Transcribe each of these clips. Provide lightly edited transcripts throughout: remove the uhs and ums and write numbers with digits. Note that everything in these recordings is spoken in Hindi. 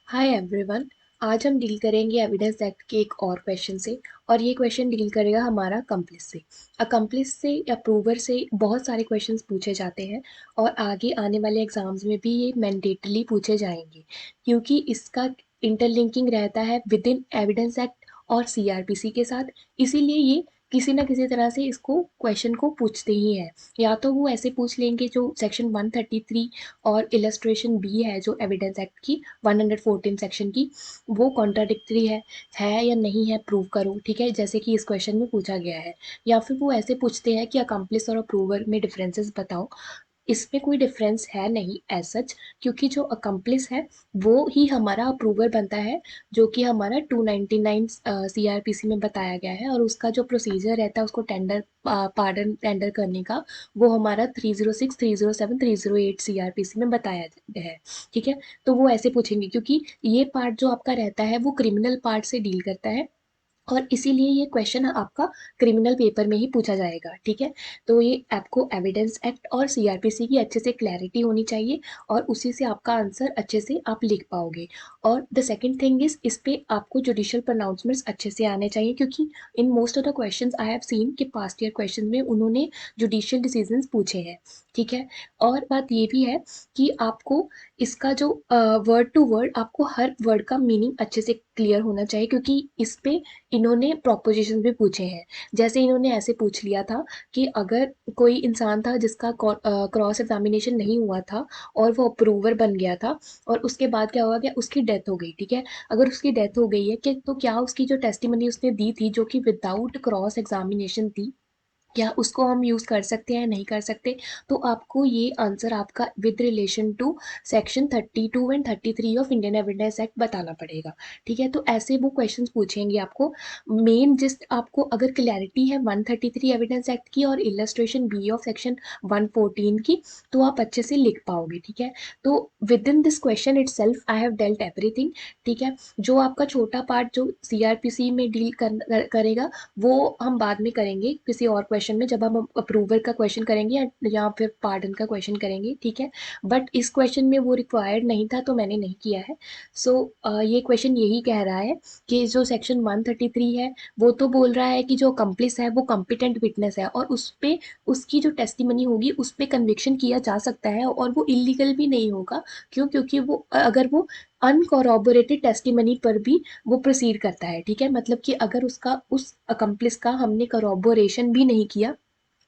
Hi everyone. आज हम डील करेंगे एविडेंस एक्ट के एक और क्वेश्चन से। और ये क्वेश्चन डील करेगा हमारा अकम्प्लिस से। अकम्प्लिस से या प्रूवर से बहुत सारे क्वेश्चंस पूछे जाते हैं और आगे आने वाले एग्जाम्स में भी ये मैंडेटली पूछे जाएंगे, क्योंकि इसका इंटरलिंकिंग रहता है विद इन एविडेंस एक्ट और सीआरपीसी के साथ। इसीलिए ये किसी ना किसी तरह से इसको क्वेश्चन को पूछते ही हैं। या तो वो ऐसे पूछ लेंगे जो सेक्शन 133 और इलस्ट्रेशन बी है जो एविडेंस एक्ट की 114 सेक्शन की, वो कॉन्ट्राडिक्टरी है या नहीं है, प्रूव करो। ठीक है, जैसे कि इस क्वेश्चन में पूछा गया है। या फिर वो ऐसे पूछते हैं कि अकम्प्लिस और अप्रूवर में डिफरेंसेस बताओ। इसमें कोई डिफरेंस है नहीं एज सच, क्योंकि जो अकम्प्लिस है वो ही हमारा अप्रूवर बनता है, जो कि हमारा 299 सीआरपीसी में बताया गया है। और उसका जो प्रोसीजर रहता है उसको टेंडर पार्डन टेंडर करने का, वो हमारा 306 307 308 सीआरपीसी में बताया गया है। ठीक है, तो वो ऐसे पूछेंगे क्योंकि ये पार्ट जो आपका रहता है वो क्रिमिनल पार्ट से डील करता है, और इसीलिए ये क्वेश्चन आपका क्रिमिनल पेपर में ही पूछा जाएगा। ठीक है, तो ये आपको एविडेंस एक्ट और सीआरपीसी की अच्छे से क्लैरिटी होनी चाहिए, और उसी से आपका आंसर अच्छे से आप लिख पाओगे। और द सेकंड थिंग इज, इस पे आपको जुडिशियल प्रोनाउंसमेंट्स अच्छे से आने चाहिए, क्योंकि in most of the questions I have seen कि पास्ट ईयर क्वेश्चन में उन्होंने जुडिशियल डिसीजंस पूछे हैं। ठीक है, और बात ये भी है कि आपको इसका जो वर्ड टू वर्ड, आपको हर वर्ड का मीनिंग अच्छे से क्लियर होना चाहिए, क्योंकि इस पे इन्होंने प्रोपोजिशन भी पूछे हैं। जैसे इन्होंने ऐसे पूछ लिया था कि अगर कोई इंसान था जिसका क्रॉस एग्जामिनेशन नहीं हुआ था और वो अप्रूवर बन गया था, और उसके बाद क्या हुआ, क्या उसकी डेथ हो गई। ठीक है, अगर उसकी डेथ हो गई है कि तो क्या उसकी जो टेस्टिमनी उसने दी थी जो कि विदाउट क्रॉस एग्जामिनेशन थी, क्या उसको हम यूज़ कर सकते हैं नहीं कर सकते। तो आपको ये आंसर आपका with relation to section 32 and 33 of Indian Evidence Act बताना पड़ेगा। ठीक है, तो ऐसे वो क्वेश्चंस पूछेंगे आपको। मेन जिस्ट आपको अगर क्लैरिटी है 133 एविडेंस एक्ट की और इलस्ट्रेशन बी ऑफ सेक्शन 114 की, तो आप अच्छे से लिख पाओगे। ठीक है, तो with in this question it self I have dealt everything. ठीक है, जो आपका छोटा पार्ट जो सीआरपीसी में डील करेगा, वो हम बाद में करेंगे किसी और क्वेश्चन में, जब हम अप्रूवल का क्वेश्चन करेंगे या फिर पार्डन का क्वेश्चन करेंगे। ठीक है, बट इस क्वेश्चन में वो रिक्वायर्ड नहीं था तो मैंने नहीं किया है। सो ये क्वेश्चन यही कह रहा है कि जो सेक्शन 133 है वो तो बोल रहा है कि जो अकम्प्लिस है वो कॉम्पिटेंट विटनेस है, और उस पे उसकी जो टेस्टिमनी होगी उस पे कन्विक्शन किया जा सकता है, और वो इलीगल भी नहीं होगा। क्यों? क्योंकि वो अगर वो अनकॉरोबोरेटेड टेस्टिमनी पर भी वो प्रोसीड करता है। ठीक है, मतलब कि अगर उसका उस अकम्प्लिस का हमने करोबोरेशन भी नहीं किया,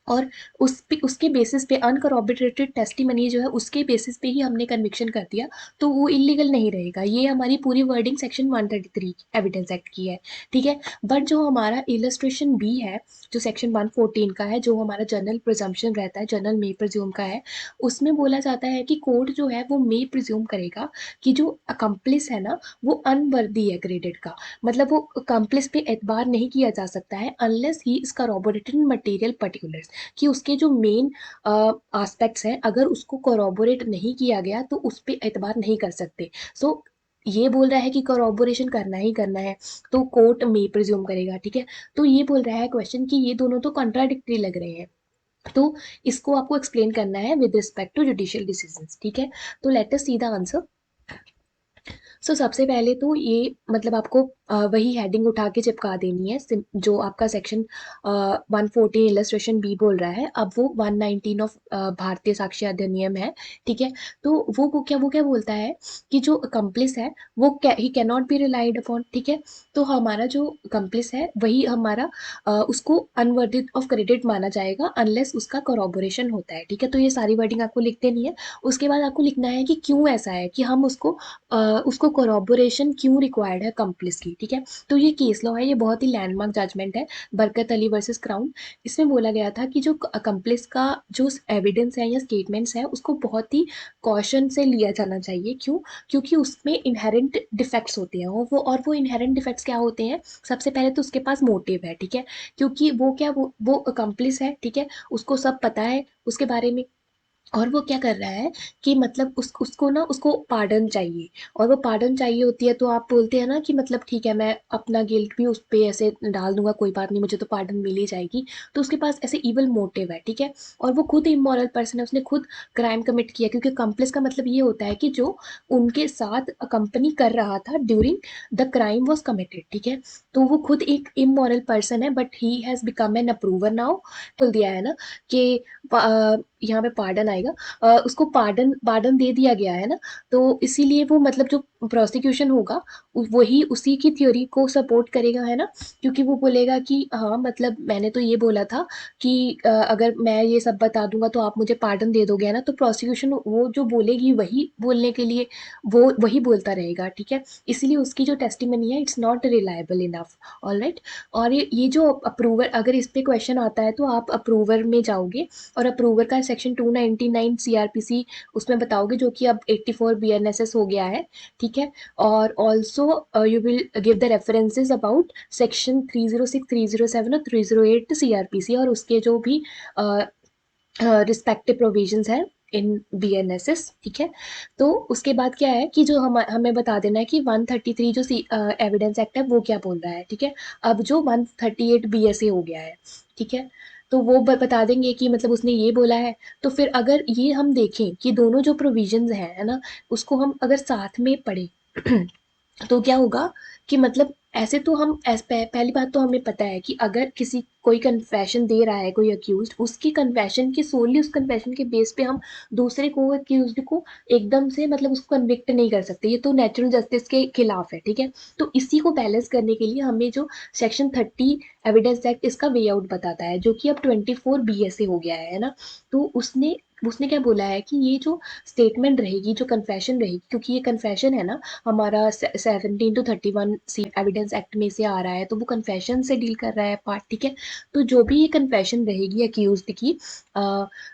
और उस पे उसके बेसिस पे अनकॉरोबोरेटेड टेस्टिमनी जो है उसके बेसिस पे ही हमने कन्विक्शन कर दिया, तो वो इलीगल नहीं रहेगा। ये हमारी पूरी वर्डिंग सेक्शन 133 एविडेंस एक्ट की है। ठीक है, बट जो हमारा इलस्ट्रेशन बी है जो सेक्शन 114 का है, जो हमारा जनरल प्रिजम्पशन रहता है, जनरल मे प्रिज्यूम का है, उसमें बोला जाता है कि कोर्ट जो है वो मे प्रिज्यूम करेगा कि जो अकम्प्लिस है ना वो अनवर्दी है क्रेडिट का। मतलब वो अकम्प्लिस पे एतबार नहीं किया जा सकता है unless he is corroborated in material particulars, कि उसके जो मेन एस्पेक्ट्स हैं अगर उसको कोरोबोरेट नहीं किया गया तो उस पर एतबार नहीं कर सकते। सो ये बोल रहा है कि कोरोबोरेशन करना ही करना है, तो कोर्ट में प्रिज्यूम करेगा। ठीक है, तो ये बोल रहा है क्वेश्चन कि ये दोनों तो कॉन्ट्राडिक्टरी लग रहे हैं, तो इसको आपको एक्सप्लेन करना है with respect to judicial decisions. ठीक है, तो let us see the answer. सबसे पहले तो ये मतलब आपको वही हेडिंग उठा के चिपका देनी है जो आपका सेक्शन 114 इलस्ट्रेशन बी बोल रहा है, अब वो 119 ऑफ भारतीय साक्ष्य अधिनियम है। ठीक है, तो वो क्या बोलता है कि जो अकम्प्लिस है वो ही can not be relied upon. ठीक है, तो हमारा जो अकम्प्लिस है वही हमारा उसको अनवर्दी ऑफ क्रेडिट माना जाएगा अनलेस उसका कॉरोबोरेशन होता है। ठीक है, तो ये सारी वर्डिंग आपको लिख देनी है। उसके बाद आपको लिखना है कि क्यों ऐसा है कि हम उसको कोरोबोरेशन क्यों रिक्वायर्ड है कंप्लिस की। ठीक है, तो ये केस लॉ है, ये बहुत ही लैंडमार्क जजमेंट है, बरकत अली वर्सेस क्राउन। इसमें बोला गया था कि जो कंप्लिस का जो एविडेंस है या स्टेटमेंट्स है उसको बहुत ही कॉशन से लिया जाना चाहिए। क्यों? क्योंकि उसमें इनहेरेंट डिफेक्ट्स होते हैं, और वो इनहेरेंट डिफेक्ट्स क्या होते हैं? सबसे पहले तो उसके पास मोटिव है। ठीक है, क्योंकि वो क्या वो कंप्लिस है। ठीक है, उसको सब पता है उसके बारे में, और वो क्या कर रहा है कि मतलब उसको ना उसको पार्डन चाहिए, और वो पार्डन चाहिए होती है, तो आप बोलते हैं ना कि मतलब ठीक है मैं अपना गिल्ट भी उस पे ऐसे डाल दूंगा, कोई बात नहीं मुझे तो पार्डन मिल ही जाएगी। तो उसके पास ऐसे इवल मोटिव है, ठीक है। और वो खुद इमोरल पर्सन है, उसने खुद क्राइम कमिट किया, क्योंकि कंप्लेस का मतलब ये होता है कि जो उनके साथ कंपनी कर रहा था during the crime was committed, ठीक है। तो वो खुद एक इमोरल पर्सन है, but he has become an approver now. बोल दिया है ना कि यहाँ पे पार्डन आएगा, उसको पार्डन पार्डन दे दिया गया है ना। तो इसीलिए वो मतलब जो प्रोसिक्यूशन होगा वही उसी की थ्योरी को सपोर्ट करेगा, है ना। क्योंकि वो बोलेगा कि हाँ मतलब मैंने तो ये बोला था कि अगर मैं ये सब बता दूंगा तो आप मुझे पार्डन दे दोगे, है ना। तो प्रोसिक्यूशन वो जो बोलेगी वही बोलने के लिए वो वही बोलता रहेगा, ठीक है। इसीलिए उसकी जो टेस्टिमनी है it's not reliable enough. All right. और ये जो अप्रूवर, अगर इस पे क्वेश्चन आता है तो आप अप्रूवर में जाओगे, और अप्रूवर का सेक्शन 299 सीआरपीसी उसमें बताओगे, जो कि अब 84 बीएनएसएस हो गया है, ठीक है। और also you will give the references about section 306, 307 और 308 सीआरपीसी, और उसके जो भी रिस्पेक्टिव प्रोविजंस है इन बीएनएसएस, ठीक है। तो उसके बाद क्या है कि जो हमें बता देना है कि 133 जो एविडेंस एक्ट है वो क्या बोल रहा है, ठीक है। अब जो 138 बीएसए हो गया है, ठीक है। तो वो बता देंगे कि मतलब उसने ये बोला है। तो फिर अगर ये हम देखें कि दोनों जो प्रोविजंस हैं, है ना, उसको हम अगर साथ में पढ़े तो क्या होगा कि मतलब ऐसे तो हम पहली बात तो हमें पता है कि अगर किसी कोई कन्फेशन दे रहा है कोई अक्यूज्ड, उसकी कन्फेशन के सोली उस कन्फेशन के बेस पे हम दूसरे को अक्यूज्ड को एकदम से मतलब उसको कन्विक्ट नहीं कर सकते, ये तो नेचुरल जस्टिस के खिलाफ है, ठीक है। तो इसी को बैलेंस करने के लिए हमें जो सेक्शन 30 एविडेंस एक्ट इसका वे आउट बताता है, जो कि अब 24 बीएसए हो गया है ना। तो उसने उसने क्या बोला है कि ये जो स्टेटमेंट रहेगी, जो कन्फेशन रहेगी, क्योंकि ये कन्फेशन है ना हमारा 17 to 31 सी एविडेंस एक्ट में से आ रहा है, तो वो कन्फेशन से डील कर रहा है पार्ट, ठीक है। तो जो भी ये कन्फेशन रहेगी अक्यूज्ड की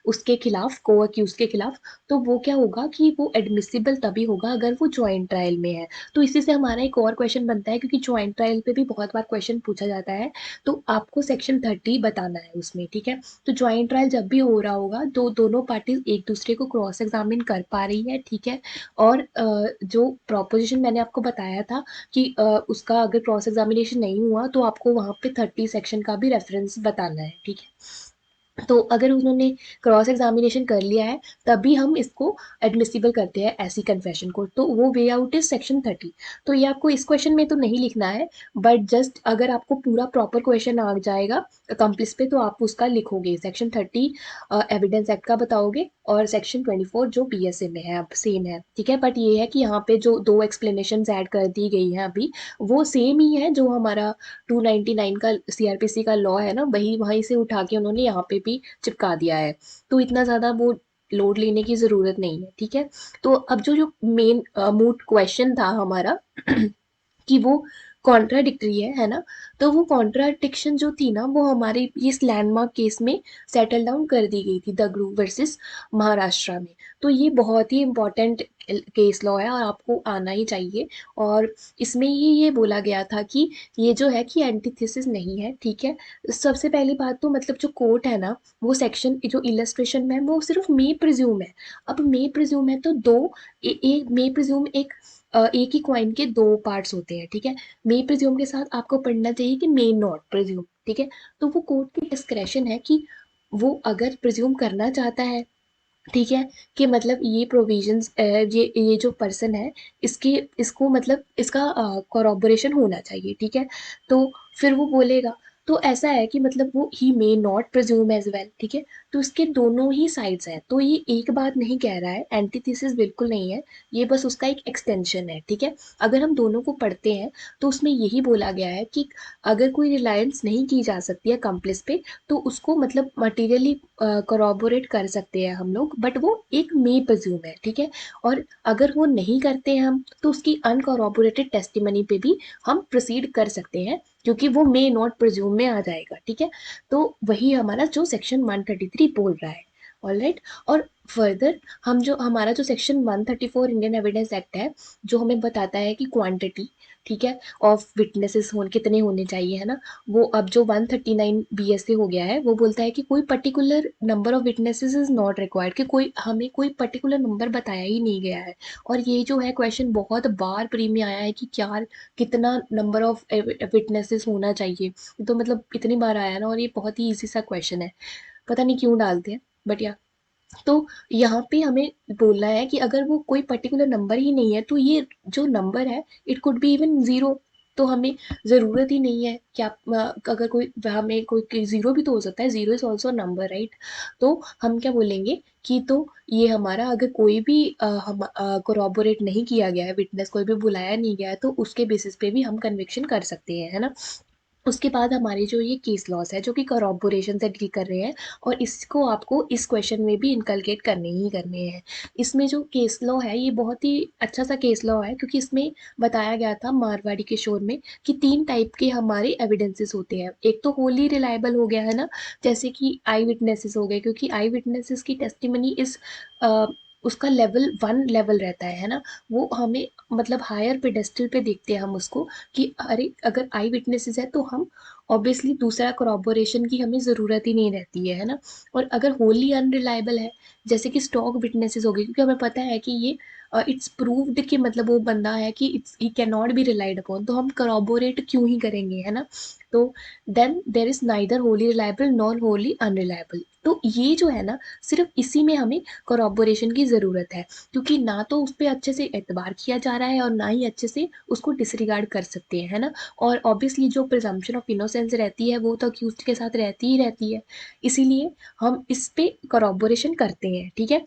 उसके खिलाफ, को अक्यूज के खिलाफ, तो वो क्या होगा कि वो एडमिसिबल तभी होगा अगर वो ज्वाइंट ट्रायल में है। तो इसी से हमारा एक और क्वेश्चन बनता है, क्योंकि ज्वाइंट ट्रायल पे भी बहुत बार क्वेश्चन पूछा जाता है, तो आपको सेक्शन 30 बताना है उसमें, ठीक है। तो ज्वाइंट ट्रायल जब भी हो रहा होगा तो दोनों पार्टीज एक दूसरे को क्रॉस एग्जामिन कर पा रही है, ठीक है। और जो प्रोपोजिशन मैंने आपको बताया था कि उसका अगर क्रॉस एग्जामिनेशन नहीं हुआ तो आपको वहाँ पे 30 सेक्शन का भी रेफरेंस बताना है, ठीक है। तो अगर उन्होंने क्रॉस एग्जामिनेशन कर लिया है तभी हम इसको एडमिसिबल करते हैं ऐसी कन्फेशन को, तो वो वे आउट इज सेक्शन 30। तो ये आपको इस क्वेश्चन में तो नहीं लिखना है, बट जस्ट अगर आपको पूरा प्रॉपर क्वेश्चन आ जाएगा कंप्लीट पे तो आप उसका लिखोगे, सेक्शन 30 एविडेंस एक्ट का बताओगे, और सेक्शन 24 जो बीएसए में है अब सेम है, ठीक है। बट ये है कि यहाँ पे जो दो एक्सप्लेनेशन ऐड कर दी गई हैं अभी, वो सेम ही है जो हमारा 299 का सीआरपीसी का लॉ है ना, वही वहीं से उठा के उन्होंने यहाँ पे भी चिपका दिया है। तो इतना ज़्यादा वो लोड लेने की ज़रूरत नहीं है, ठीक है। तो अब जो जो मेन मूट क्वेश्चन था हमारा कि वो कॉन्ट्राडिक्टरी है ना। तो वो कॉन्ट्राडिक्शन जो थी ना वो हमारे इस लैंडमार्क केस में सेटल डाउन कर दी गई थी, द ग्रुप वर्सेस महाराष्ट्र में। तो ये बहुत ही इंपॉर्टेंट केस लॉ है और आपको आना ही चाहिए। और इसमें ये बोला गया था कि ये जो है कि एंटीथेसिस नहीं है, ठीक है। सबसे पहली बात तो मतलब जो कोर्ट है ना, वो सेक्शन जो इलस्ट्रेशन में है वो सिर्फ मे प्रिज्यूम है। अब मे प्रिज्यूम है तो दो मे प्रिज्यूम एक ही कॉइन के दो पार्ट्स होते हैं, ठीक है। मे प्रिज्यूम के साथ आपको पढ़ना चाहिए कि मे नॉट प्रिज्यूम, ठीक है। तो वो कोर्ट की डिस्क्रेशन है कि वो अगर प्रिज्यूम करना चाहता है, ठीक है, कि मतलब ये प्रोविजंस ये जो पर्सन है इसके इसको मतलब इसका कोरोबोरेशन होना चाहिए, ठीक है। तो फिर वो बोलेगा, तो ऐसा है कि मतलब वो he may not presume as well, ठीक है। तो इसके दोनों ही साइड्स हैं, तो ये एक बात नहीं कह रहा है, एंटीथेसिस बिल्कुल नहीं है, ये बस उसका एक एक्सटेंशन है, ठीक है। अगर हम दोनों को पढ़ते हैं तो उसमें यही बोला गया है कि अगर कोई रिलायंस नहीं की जा सकती है कंप्लेस पे, तो उसको मतलब मटीरियली कॉरोबोरेट कर सकते हैं हम लोग, बट वो एक मे प्रिज्यूम है, ठीक है। और अगर वो नहीं करते हैं हम तो उसकी अनकॉरोबोरेटेड टेस्टिमनी पे भी हम प्रोसीड कर सकते हैं, क्योंकि वो मे नॉट प्रिज्यूम में आ जाएगा, ठीक है। तो वही हमारा जो सेक्शन 133 बोल रहा है। ऑलराइट। और फर्दर हम जो हमारा जो सेक्शन 134 इंडियन एविडेंस एक्ट है, जो हमें बताता है कि क्वांटिटी, ठीक है, ऑफ विटनेसेस कितने होने चाहिए, है ना, वो अब जो 139 बीएसए हो गया है, वो बोलता है कि कोई particular number of witnesses is not required, कि कोई हमें कोई पर्टिकुलर नंबर बताया ही नहीं गया है। और ये जो है क्वेश्चन बहुत बार प्री में आया है कि क्या कितना नंबर ऑफ विटनेसेस होना चाहिए, तो मतलब इतनी बार आया ना, और ये बहुत ही इजी सा क्वेश्चन है, पता नहीं क्यों डालते हैं, बट या तो यहाँ पे हमें बोलना है कि अगर वो कोई पर्टिकुलर नंबर ही नहीं है, तो ये जो नंबर है it could be even zero, तो हमें ज़रूरत ही नहीं है कि आप अगर कोई हमें कोई ज़ीरो भी तो हो सकता है, zero is also number, right. तो हम क्या बोलेंगे कि तो ये हमारा अगर कोई भी हम कोरोबोरेट नहीं किया गया है, विटनेस कोई भी बुलाया नहीं गया है, तो उसके बेसिस पे भी हम कन्विक्शन कर सकते हैं, है ना। उसके बाद हमारे जो ये केस लॉस है जो कि करॉबोरेशन से डील कर रहे हैं, और इसको आपको इस क्वेश्चन में भी इनकलकेट करने ही करने हैं। इसमें जो केस लॉ है ये बहुत ही अच्छा सा केस लॉ है, क्योंकि इसमें बताया गया था मारवाड़ी के शोर में कि 3 टाइप के हमारे एविडेंसेस होते हैं। एक तो होली रिलायबल हो गया, है ना, जैसे कि आई विटनेसेस हो गए, क्योंकि आई विटनेसेस की टेस्टिमनी इस उसका लेवल 1 लेवल रहता है ना, वो हमें मतलब हायर पेडेस्टल पे देखते हैं हम उसको, कि अरे अगर आई विटनेसेस है तो हम ऑब्वियसली दूसरा corroboration की हमें ज़रूरत ही नहीं रहती है ना। और अगर होली अनरिलायबल है, जैसे कि स्टॉक विटनेसेस हो गई, क्योंकि हमें पता है कि ये इट्स प्रूव्ड कि मतलब वो बंदा है कि it's he can not be relied upon, तो हम corroborate क्यों ही करेंगे, है ना। तो then there is neither wholly reliable nor wholly unreliable, तो ये जो है ना, सिर्फ इसी में हमें corroboration की ज़रूरत है, क्योंकि ना तो उस पर अच्छे से एतबार किया जा रहा है और ना ही अच्छे से उसको डिसरिगार्ड कर सकते हैं, है ना। और ऑब्वियसली जो प्रिजम्पशन ऑफ इनोसेंस रहती है वो तो अक्यूज्ड के साथ रहती ही रहती है, इसीलिए हम इस पे corroboration करते हैं, ठीक है।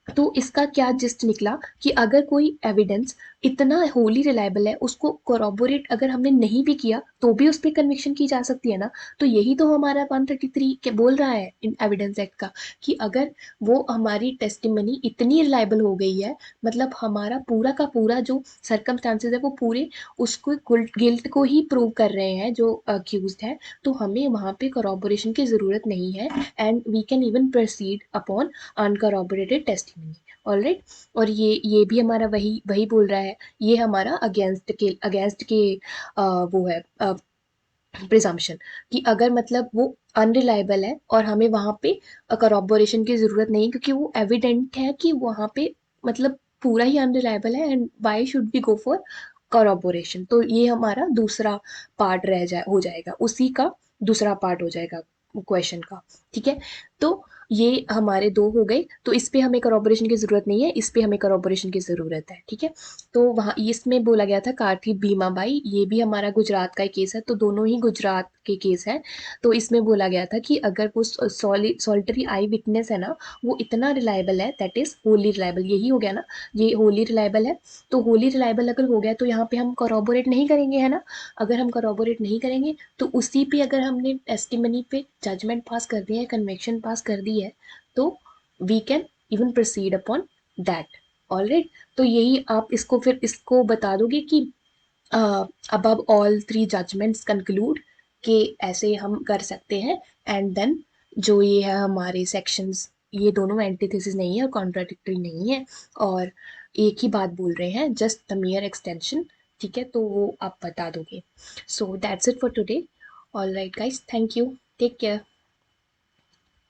तो इसका क्या जिस्ट निकला कि अगर कोई एविडेंस इतना होली रिलायबल है, उसको कोरोबोरेट अगर हमने नहीं भी किया तो भी उस पर कन्विक्शन की जा सकती है ना। तो यही तो हमारा 133 के बोल रहा है इन एविडेंस एक्ट का, कि अगर वो हमारी टेस्टिमनी इतनी रिलायबल हो गई है, मतलब हमारा पूरा का पूरा जो सर्कमस्टांसेस है वो पूरे उसको गिल्ट को ही प्रूव कर रहे हैं जो अक्यूज है, तो हमें वहाँ पे कोरोबोरेशन की ज़रूरत नहीं है, and we can even proceed upon uncorroborated testimony, alright. और ये भी हमारा वही वही बोल रहा है, ये हमारा अगेंस्ट के वो है प्रिजम्पशन, कि अगर मतलब वो अनरिलायबल है और हमें वहाँ पे करॉबोरेशन की ज़रूरत नहीं, क्योंकि वो एविडेंट है कि वहाँ पे मतलब पूरा ही अनरिलायबल है, and why should be go for corroboration. तो ये हमारा दूसरा पार्ट हो जाएगा, उसी का दूसरा पार्ट हो जाएगा क्वेश्चन का, ठीक है। तो ये हमारे दो हो गए, तो इस पे हमें करॉबोरेशन की ज़रूरत नहीं है, इस पे हमें करॉबोरेशन की ज़रूरत है, ठीक है। तो वहाँ इसमें बोला गया था काठी बीमाबाई, ये भी हमारा गुजरात का ही केस है, तो दोनों ही गुजरात के केस है। तो इसमें बोला गया था कि अगर वो सॉलिटरी आई विटनेस है ना, वो इतना रिलायबल है, दैट इज होली रिलायबल, यही हो गया ना, ये होली रिलायबल है। तो होली रिलायबल अगर हो गया तो यहाँ पे हम corroborate नहीं करेंगे, है ना। अगर हम corroborate नहीं करेंगे तो उसी पे अगर हमने टेस्टिमनी पे जजमेंट पास कर दिया है, कन्विक्शन पास कर दी है, तो we can even proceed upon that, alright. तो यही आप इसको फिर इसको बता दोगे कि above all three judgments conclude कि ऐसे हम कर सकते हैं, एंड देन जो ये है हमारे सेक्शंस, ये दोनों एंटीथेसिस नहीं है और कॉन्ट्राडिक्टरी नहीं है, और एक ही बात बोल रहे हैं, जस्ट द मियर एक्सटेंशन, ठीक है। तो वो आप बता दोगे। So that's it for today. All right guys, thank you, take care.